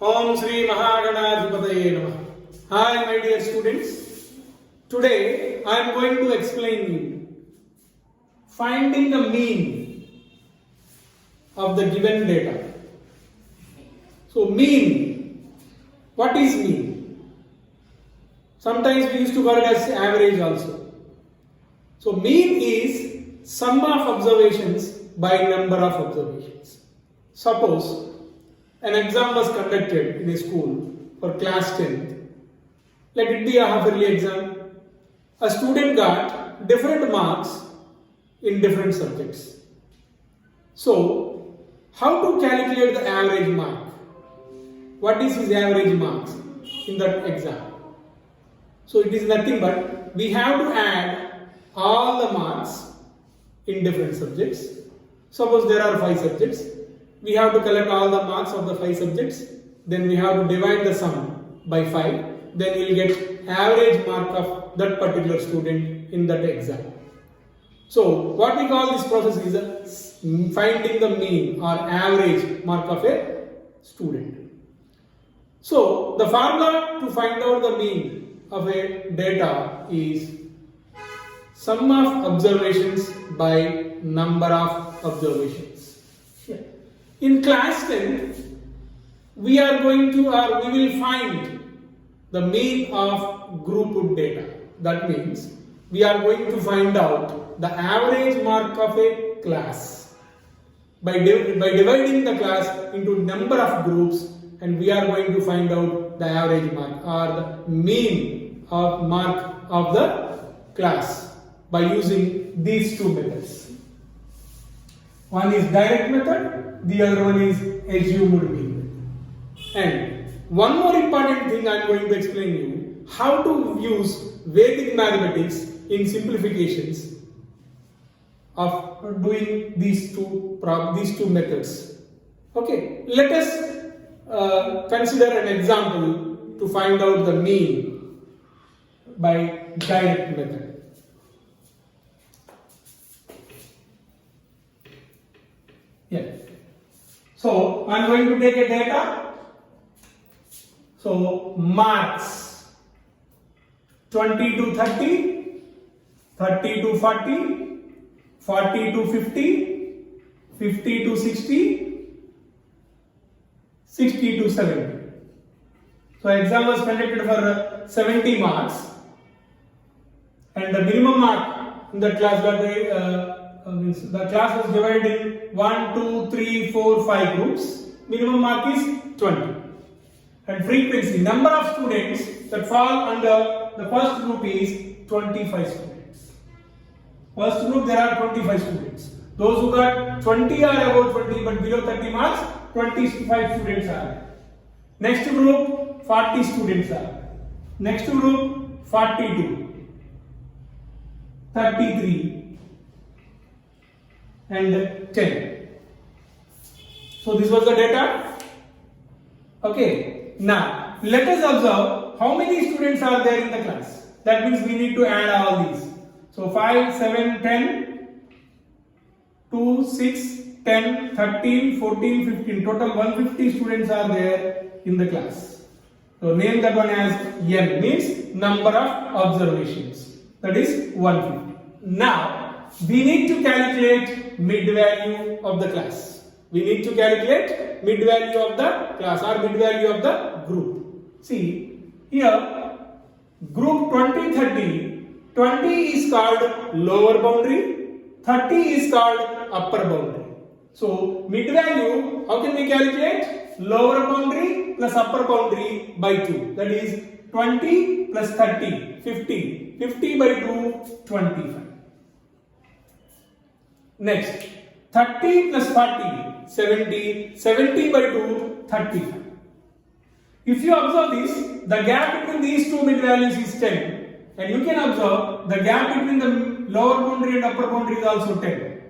Om Sri Mahaganadhipataye Namah. Hi my dear students. Today I am going to explain you finding the mean of the given data. So mean, what is mean? Sometimes we used to call it as average also. So mean is sum of observations by number of observations. Suppose an exam was conducted in a school for class 10th. Let it be a half-yearly exam. A student got different marks in different subjects. So, how to calculate the average mark? What is his average marks in that exam? So, it is nothing but we have to add all the marks in different subjects. Suppose there are 5 subjects. We have to collect all the marks of the 5 subjects. Then we have to divide the sum by 5. Then we will get average mark of that particular student in that exam. So what we call this process is finding the mean or average mark of a student. So the formula to find out the mean of a data is sum of observations by number of observations. In class 10, we are going to or we will find the mean of grouped data. That means we are going to find out the average mark of a class by dividing the class into number of groups, and we are going to find out the average mark or the mean of mark of the class by using these two methods. One is direct method, the other one is assumed mean. And one more important thing I am going to explain you, how to use Vedic mathematics in simplifications of doing these two methods. Okay, let us consider an example to find out the mean by direct method. Yeah. So I am going to take a data. So marks 20 to 30, 30 to 40, 40 to 50, 50 to 60, 60 to 70. So exam was conducted for 70 marks, and the minimum mark in the class the class was divided in 1, 2, 3, 4, 5 groups. Minimum mark is 20. And frequency, number of students that fall under the first group is 25 students. First group there are 25 students. Those who got 20 or above 20 but below 30 marks, 25 students are there. Next group, 40 students are there. Next group, 42, 33 and 10. So this was the data. Okay, now let us observe how many students are there in the class. That means we need to add all these. So 5, 7, 10, 2, 6, 10, 13, 14, 15. Total 150 students are there in the class. So name that one as N, means number of observations. That is 150. Now we need to calculate mid value of the class. We need to calculate mid value of the class or mid value of the group. See, here group 20, 30, 20 is called lower boundary, 30 is called upper boundary. So mid value, how can we calculate? Lower boundary plus upper boundary by 2. That is 20 plus 30, 50. 50 by 2, 25. Next, 30 plus 40, 70, 70 by 2, 35. If you observe this, the gap between these two mid values is 10, and you can observe the gap between the lower boundary and upper boundary is also 10.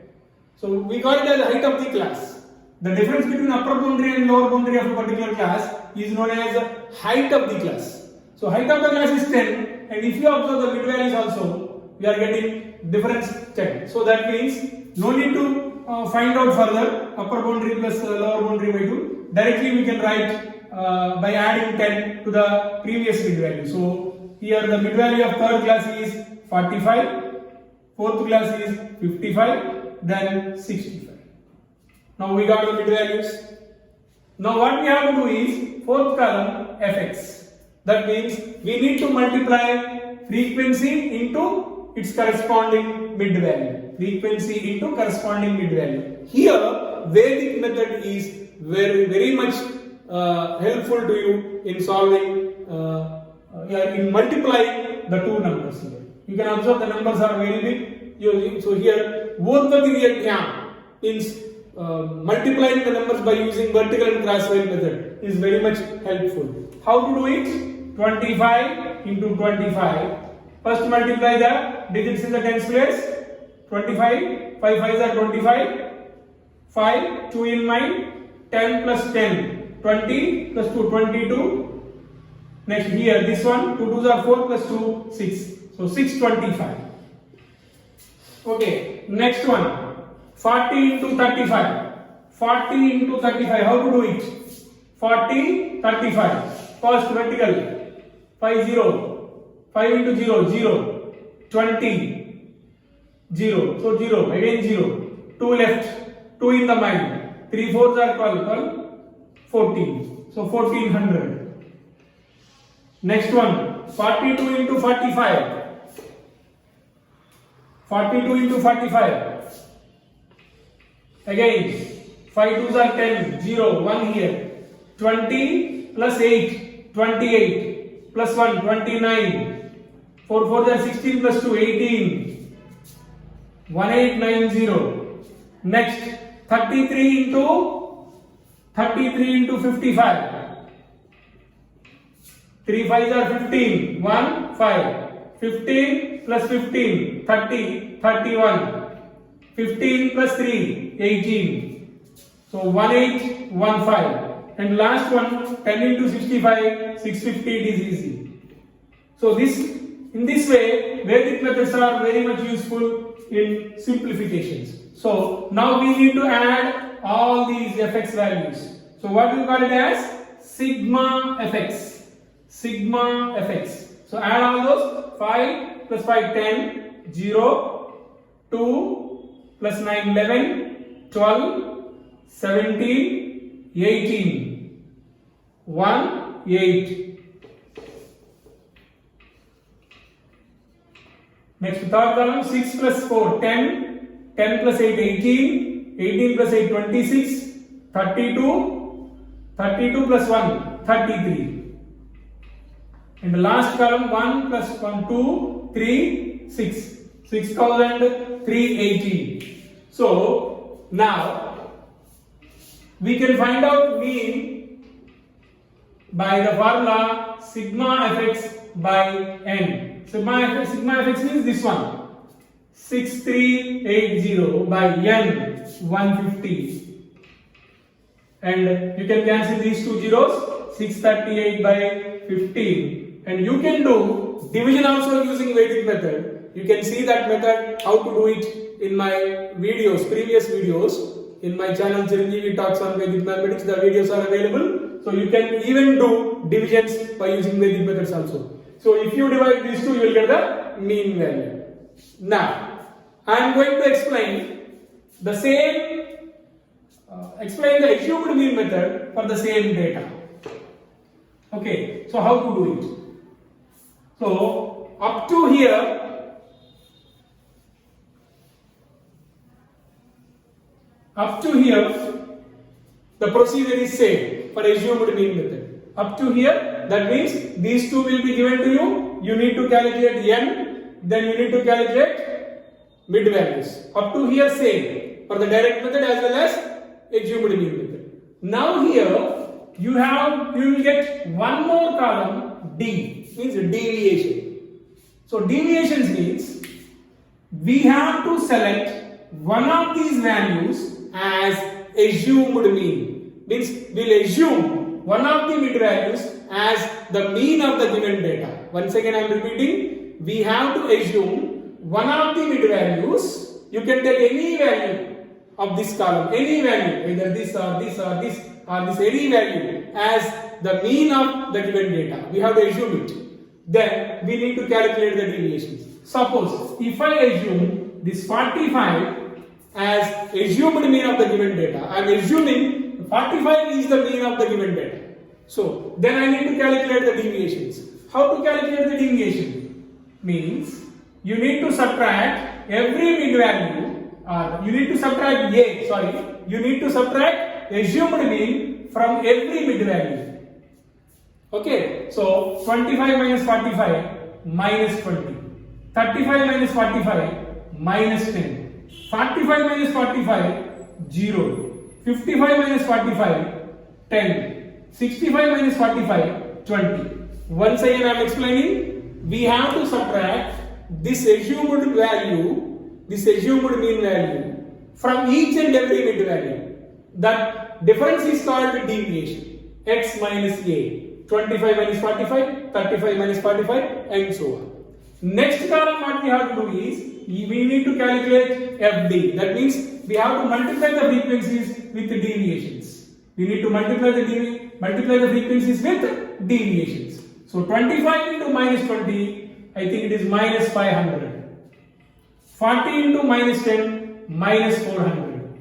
So we call it as the height of the class. The difference between upper boundary and lower boundary of a particular class is known as the height of the class. So height of the class is 10, and if you observe the mid values also, we are getting difference 10. So that means no need to find out further upper boundary plus lower boundary by 2, directly we can write by adding 10 to the previous mid value. So here the mid value of third class is 45, fourth class is 55, then 65. Now we got the mid values. Now what we have to do is fourth column fx. That means we need to multiply frequency into its corresponding mid value. Frequency into corresponding mid value. Here Vedic method is very much helpful to you in solving in multiplying the two numbers here. You can observe the numbers are very big. So here Urdhva means multiplying the numbers by using vertical and crosswise method is very much helpful. How to do it? 25 into 25. First multiply the digits in the tens place. 25, 5 5s are 25. 5, 2 in mind. 10 plus 10, 20 plus 2, 22. Next here, this one, 2 2s are 4 plus 2, 6. So 625. Okay, next one, 40 into 35. 40 into 35, how to do it? 40, 35. First vertical. 5 0, 5 into 0, 0, 20, 0, so 0, again 0, 2 left, 2 in the mind, 3 4s are 12, 14, so 1400. Next one, 42 into 45, 42 into 45, again 5 2s are 10, 0, 1 here, 20 plus 8, 28. Plus 1, 29, 4 4s are 16 plus 2, 18, 1890. Next, 33 into 55. 3 5s are 15, 1, 5. 15 plus 15, 30, 31. 15 plus 3, 18. So 1815. And last one, 10 into 65, 650, it is easy. So in this way, Vedic methods are very much useful in simplifications. So now we need to add all these fx values. So what do you call it as? Sigma fx. Sigma fx. So add all those. 5 plus 5, 10, 0, 2 plus 9, 11, 12, 17, 18, 1, 8. Next third column, 6 plus 4, 10, 10 plus 8, 18, 18 plus 8, 26, 32, 32 plus 1, 33. And the last column, 1 plus 1, 2, 3, 6, 6,380. So now we can find out mean by the formula sigma fx by n. Sigma fx means this one, 6380 by n, 150. And you can cancel these two zeros, 638 by 15. And you can do division also using Vedic method. You can see that method, how to do it in my videos, previous videos. In my channel Chiranjeevi Talks on Vedic Mathematics, the videos are available. So you can even do divisions by using Vedic methods also. So if you divide these two, you will get the mean value. Now, I am going to explain the same, explain the assumed mean method for the same data. Okay, so how to do it? So up to here, the procedure is same for assumed mean method. Up to here, that means these two will be given to you. You need to calculate n, then you need to calculate mid values. Up to here, same for the direct method as well as assumed mean method. Now here you will get one more column D, means deviation. So deviations means we have to select one of these values as assumed mean, means we'll assume one of the mid values as the mean of the given data. Once again I am repeating, we have to assume one of the mid values. You can take any value of this column, any value, either this or this or this or this, any value as the mean of the given data. We have to assume it. Then we need to calculate the deviations. Suppose if I assume this 45 as assumed mean of the given data, I am assuming 45 is the mean of the given data. So then I need to calculate the deviations. How to calculate the deviation? Means you need to subtract every mid value, or you need to subtract you need to subtract assumed mean from every mid value. Okay, so 25 minus 45 minus 20, 35 minus 45 minus 10, 45 minus 45 0, 55 minus 45 10, 65 minus 45 20. Once again I am explaining, we have to subtract this assumed value, this assumed mean value from each and every mid value. That difference is called deviation, x minus a. 25 minus 45, 35 minus 45 and so on. Next column what we have to do is, we need to calculate FD. That means we have to multiply the frequencies with the deviations. We need to multiply the frequencies with deviations. So 25 into minus 20, I think it is minus 500. 40 into minus 10, minus 400.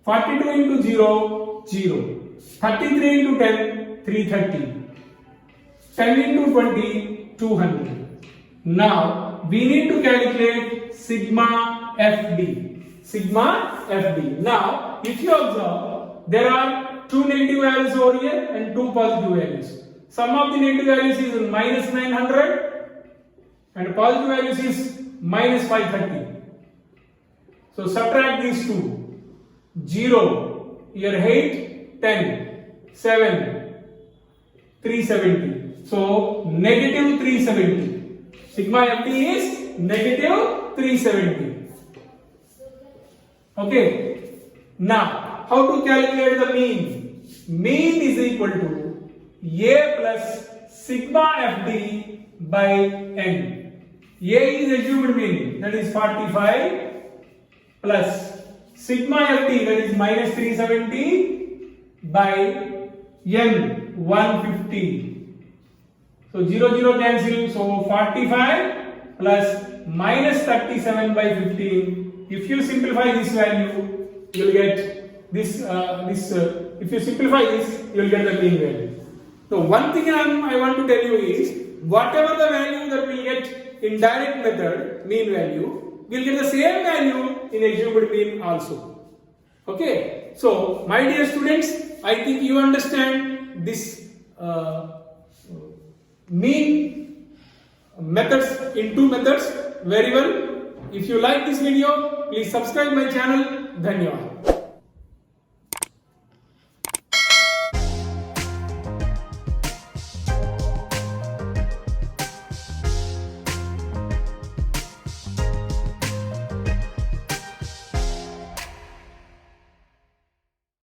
42 into 0, 0. 33 into 10, 330. 10 into 20, 200. Now, we need to calculate sigma FD. Sigma FD. Now, if you observe, there are two negative values over here and two positive values. Sum of the negative values is minus 900 and positive values is minus 530. So, subtract these two. 0, here 8, 10, 7, 370. So, negative 370. Sigma FD is negative 370. Okay. Now, how to calculate the mean? Mean is equal to A plus sigma FD by N. A is assumed mean, that is 45, plus sigma FD, that is minus 370 by N, 150. So 0, 0 cancel. So 45 plus minus 37 by 15. If you simplify this value, you will get this. If you simplify this, you will get the mean value. So one thing I want to tell you is, whatever the value that we get in direct method, mean value, we will get the same value in assumed mean also. Okay. So my dear students, I think you understand this mean methods in two methods very well. If you like this video, please subscribe my channel. Dhanyawad.